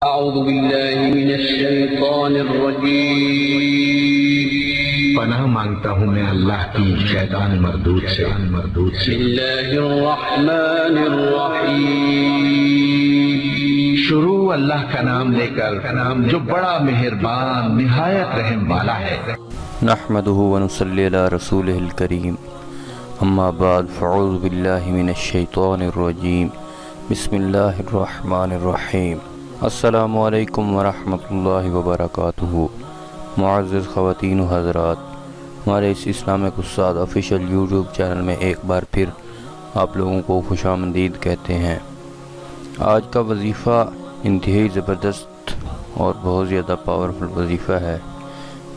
أعوذ بالله من الشيطان الرجيم پناہ مانگتا ہوں میں اللہ کی شیطان مردود سے بسم الله الرحمن الرحيم شروع اللہ کا نام لے کر جو بڑا مہربان نہایت رحم والا ہے۔ نحمده ونصلی علی رسولہ الکریم، اما بعد فاعوذ باللہ من الشیطان الرجیم، بسم اللہ الرحمن الرحیم۔ السلام علیکم ورحمۃ اللہ وبرکاتہ۔ معزز خواتین و حضرات، ہمارے اس اسلامک استاد آفیشیل یوٹیوب چینل میں ایک بار پھر آپ لوگوں کو خوش آمدید کہتے ہیں۔ آج کا وظیفہ انتہائی زبردست اور بہت زیادہ پاورفل وظیفہ ہے۔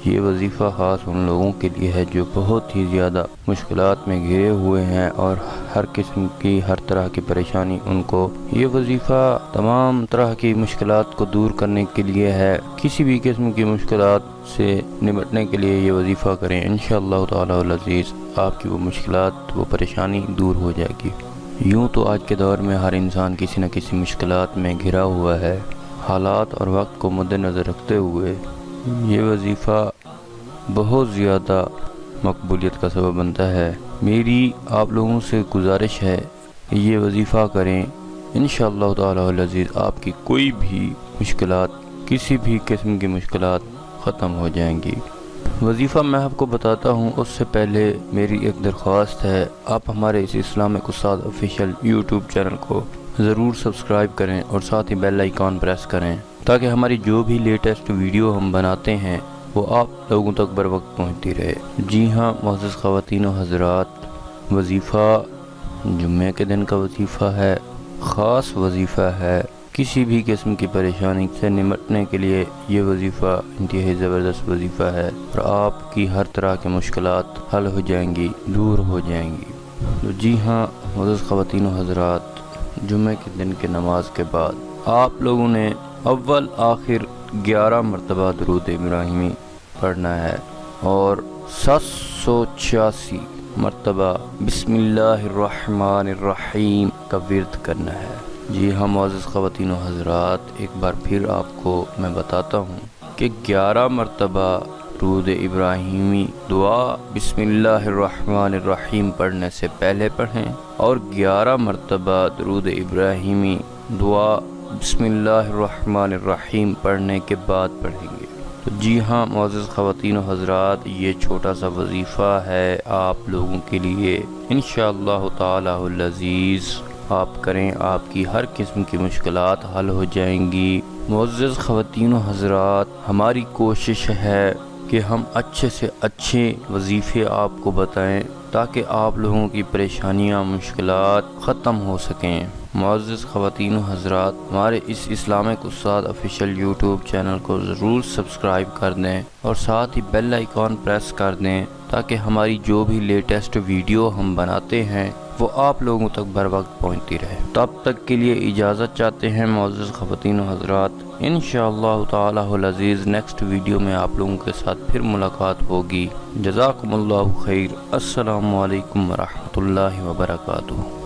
یہ وظیفہ خاص ان لوگوں کے لیے ہے جو بہت ہی زیادہ مشکلات میں گھرے ہوئے ہیں اور ہر قسم کی ہر طرح کی پریشانی ان کو۔ یہ وظیفہ تمام طرح کی مشکلات کو دور کرنے کے لیے ہے۔ کسی بھی قسم کی مشکلات سے نمٹنے کے لیے یہ وظیفہ کریں، انشاءاللہ تعالی العزیز آپ کی وہ مشکلات، وہ پریشانی دور ہو جائے گی۔ یوں تو آج کے دور میں ہر انسان کسی نہ کسی مشکلات میں گھرا ہوا ہے۔ حالات اور وقت کو مد نظر رکھتے ہوئے یہ وظیفہ بہت زیادہ مقبولیت کا سبب بنتا ہے۔ میری آپ لوگوں سے گزارش ہے کہ یہ وظیفہ کریں، انشاءاللہ تعالی العزیز آپ کی کوئی بھی مشکلات، کسی بھی قسم کی مشکلات ختم ہو جائیں گی۔ وظیفہ میں آپ کو بتاتا ہوں اس سے پہلے میری ایک درخواست ہے، آپ ہمارے اس اسلامک استاد آفیشیل یوٹیوب چینل کو ضرور سبسکرائب کریں اور ساتھ ہی بیل آئیکن پریس کریں تاکہ ہماری جو بھی لیٹسٹ ویڈیو ہم بناتے ہیں وہ آپ لوگوں تک بر وقت پہنچتی رہے۔ جی ہاں معزز خواتین و حضرات، وظیفہ جمعے کے دن کا وظیفہ ہے، خاص وظیفہ ہے۔ کسی بھی قسم کی پریشانی سے نمٹنے کے لیے یہ وظیفہ انتہائی زبردست وظیفہ ہے اور آپ کی ہر طرح کی مشکلات حل ہو جائیں گی، دور ہو جائیں گی۔ تو جی ہاں معزز خواتین و حضرات، جمعے کے دن کی نماز کے بعد آپ لوگوں نے اول آخر 11 مرتبہ درود ابراہیمی پڑھنا ہے اور 786 مرتبہ بسم اللہ الرحمن الرحیم کا ورد کرنا ہے۔ جی ہاں معزز خواتین و حضرات، ایک بار پھر آپ کو میں بتاتا ہوں کہ 11 مرتبہ درود ابراہیمی دعا بسم اللہ الرحمن الرحیم پڑھنے سے پہلے پڑھیں اور 11 مرتبہ درود ابراہیمی دعا بسم اللہ الرحمن الرحیم پڑھنے کے بعد پڑھیں گے۔ تو جی ہاں معزز خواتین و حضرات، یہ چھوٹا سا وظیفہ ہے آپ لوگوں کے لیے، انشاءاللہ تعالی العزیز آپ کریں، آپ کی ہر قسم کی مشکلات حل ہو جائیں گی۔ معزز خواتین و حضرات، ہماری کوشش ہے کہ ہم اچھے سے اچھے وظیفے آپ کو بتائیں تاکہ آپ لوگوں کی پریشانیاں، مشکلات ختم ہو سکیں۔ معزز خواتین و حضرات، ہمارے اس اسلامک استاد آفیشیل یوٹیوب چینل کو ضرور سبسکرائب کر دیں اور ساتھ ہی بیل آئیکن پریس کر دیں تاکہ ہماری جو بھی لیٹسٹ ویڈیو ہم بناتے ہیں وہ آپ لوگوں تک بر وقت پہنچتی رہے۔ تب تک کے لیے اجازت چاہتے ہیں معزز خواتین و حضرات، انشاءاللہ تعالی العزیز نیکسٹ ویڈیو میں آپ لوگوں کے ساتھ پھر ملاقات ہوگی۔ جزاکم اللہ خیر۔ السلام علیکم ورحمۃ اللہ وبرکاتہ۔